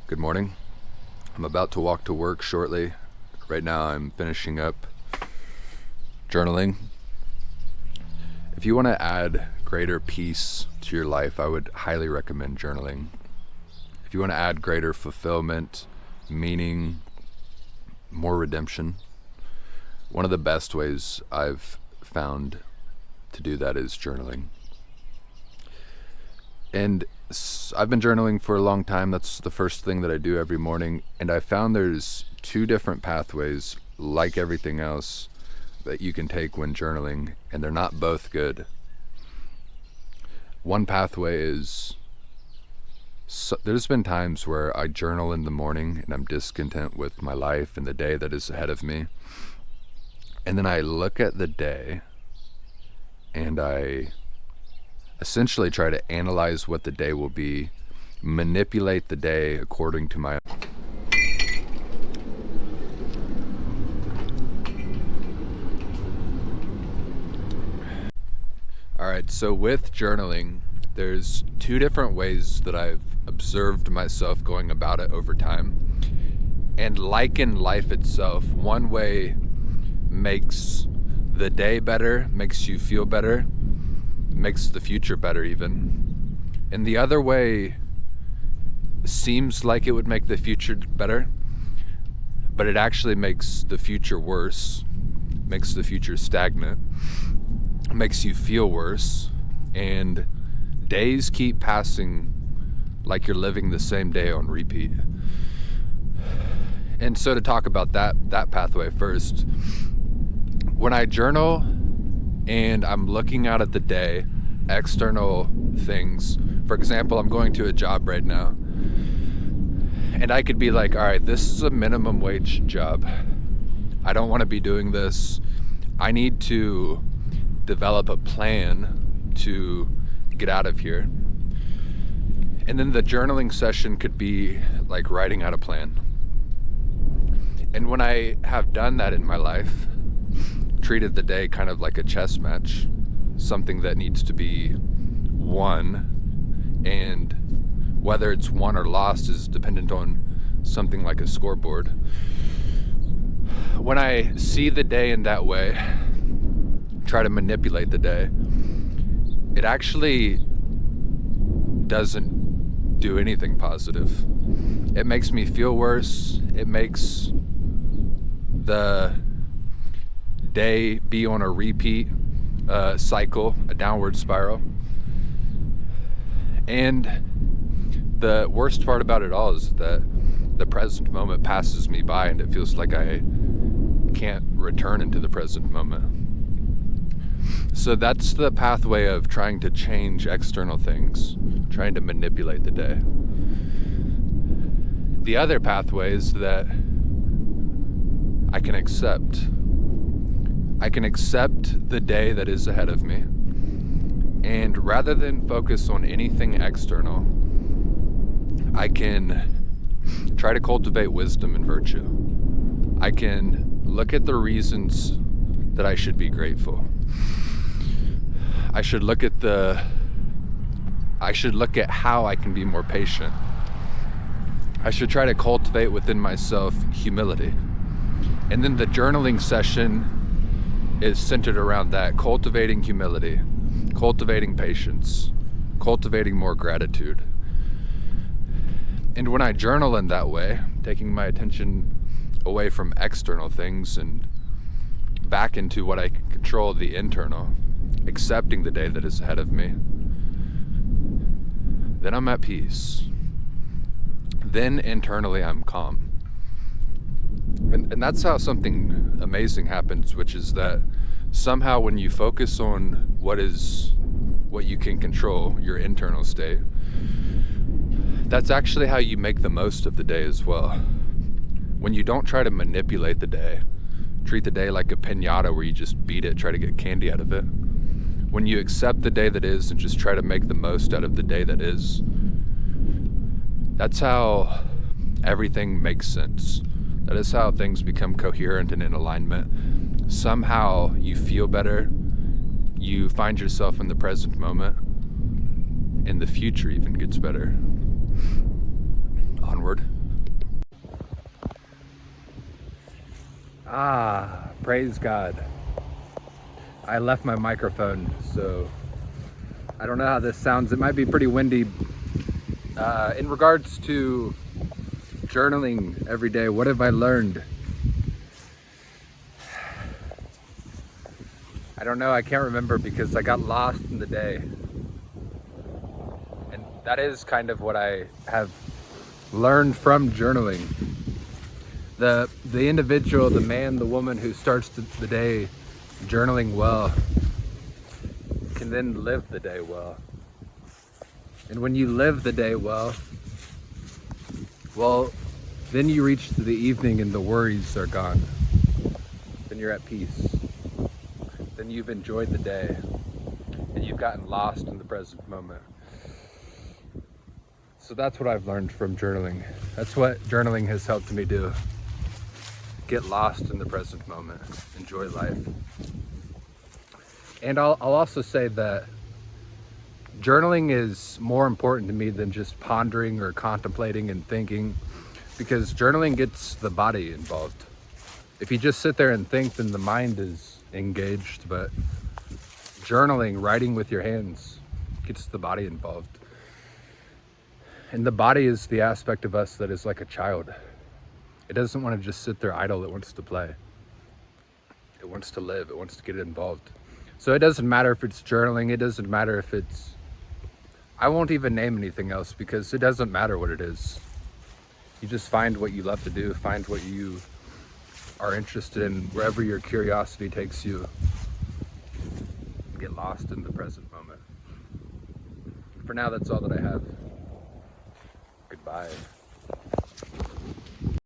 Good morning. I'm about to walk to work shortly. Right now I'm finishing up journaling. If you want to add greater peace to your life, I would highly recommend journaling. If you want to add greater fulfillment, meaning, more redemption, one of the best ways I've found to do that is journaling. And I've been journaling for a long time. That's the first thing that I do every morning. And I found there's two different pathways, like everything else, that you can take when journaling, and they're not both good. One pathway is, there's been times where I journal in the morning and I'm discontent with my life and the day that is ahead of me. And then I look at the day and I essentially try to analyze what the day will be, manipulate the day according to my Alright, so with journaling, there's two different ways that I've observed myself going about it over time. And like in life itself, one way makes the day better, makes you feel better, makes the future better even. And the other way seems like it would make the future better, but it actually makes the future worse, makes the future stagnant, makes you feel worse, and days keep passing like you're living the same day on repeat. And so to talk about that pathway first, when I journal and I'm looking out at the day, external things. For example, I'm going to a job right now, and I could be like, all right, this is a minimum wage job. I don't want to be doing this. I need to develop a plan to get out of here. And then the journaling session could be like writing out a plan. And when I have done that in my life, treated the day kind of like a chess match, something that needs to be won, and whether it's won or lost is dependent on something like a scoreboard. When I see the day in that way, try to manipulate the day, it actually doesn't do anything positive. It makes me feel worse. It makes the day be on a repeat cycle, a downward spiral. And the worst part about it all is that the present moment passes me by and it feels like I can't return into the present moment. So that's the pathway of trying to change external things, trying to manipulate the day. The other pathway is that I can accept the day that is ahead of me. And rather than focus on anything external, I can try to cultivate wisdom and virtue. I can look at the reasons that I should be grateful. I should look at how I can be more patient. I should try to cultivate within myself humility. And then the journaling session is centered around that, cultivating humility, cultivating patience, cultivating more gratitude. And when I journal in that way, taking my attention away from external things and back into what I can control, the internal, accepting the day that is ahead of me, then I'm at peace. Then internally I'm calm. And that's how something amazing happens, which is that somehow when you focus on what you can control, your internal state, that's actually how you make the most of the day as well. When you don't try to manipulate the day, treat the day like a piñata where you just beat it, try to get candy out of it. When you accept the day that is and just try to make the most out of the day that is, that's how everything makes sense. That is how things become coherent and in alignment. Somehow you feel better, you find yourself in the present moment, and the future even gets better. Onward. Praise God. I left my microphone, so I don't know how this sounds. It might be pretty windy. In regards to journaling every day, what have I learned? I don't know, I can't remember because I got lost in the day. And that is kind of what I have learned from journaling. The individual, the man, the woman who starts the day journaling well can then live the day well. And when you live the day well, then you reach the evening and the worries are gone. Then you're at peace. Then you've enjoyed the day and you've gotten lost in the present moment. So that's what I've learned from journaling. That's what journaling has helped me do. Get lost in the present moment, enjoy life. And I'll also say that journaling is more important to me than just pondering or contemplating and thinking, because journaling gets the body involved. If you just sit there and think, then the mind is engaged, but journaling, writing with your hands, gets the body involved. And the body is the aspect of us that is like a child. It doesn't want to just sit there idle, it wants to play. It wants to live, it wants to get involved. So it doesn't matter if it's journaling, it doesn't matter if it's, I won't even name anything else because it doesn't matter what it is. You just find what you love to do, find what you are interested in, wherever your curiosity takes you. Get lost in the present moment. For now, that's all that I have. Goodbye.